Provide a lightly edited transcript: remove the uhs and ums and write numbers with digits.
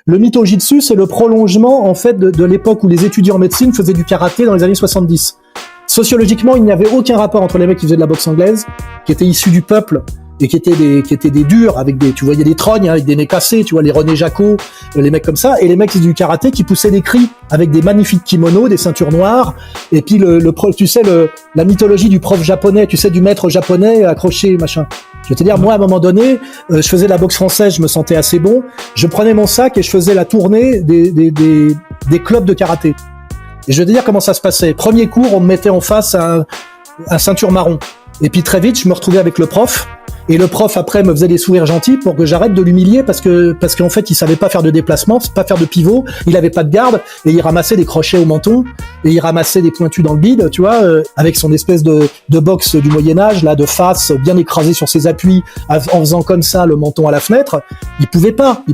Le Mito-Jitsu, c'est le prolongement en fait de l'époque où les étudiants en médecine faisaient du karaté dans les années 70. Sociologiquement, il n'y avait aucun rapport entre les mecs qui faisaient de la boxe anglaise, qui étaient issus du peuple et qui étaient des durs avec des, tu voyais des trognes avec des nez cassés, tu vois les René Jacot, les mecs comme ça, et les mecs qui faisaient du karaté qui poussaient des cris avec des magnifiques kimonos, des ceintures noires, et puis tu sais la mythologie du prof japonais, tu sais du maître japonais accroché machin. Je veux te dire, moi à un moment donné, je faisais la boxe française, je me sentais assez bon, je prenais mon sac et je faisais la tournée des clubs de karaté. Et je vais te dire comment ça se passait. Premier cours, on me mettait en face un ceinture marron. Et puis très vite, je me retrouvais avec le prof. Et le prof, après, me faisait des sourires gentils pour que j'arrête de l'humilier parce qu'en fait, il savait pas faire de déplacement, pas faire de pivot. Il avait pas de garde et il ramassait des crochets au menton et il ramassait des pointus dans le bide, tu vois, avec son espèce de boxe du Moyen-Âge, là, de face, bien écrasé sur ses appuis, en faisant comme ça le menton à la fenêtre. Il pouvait pas.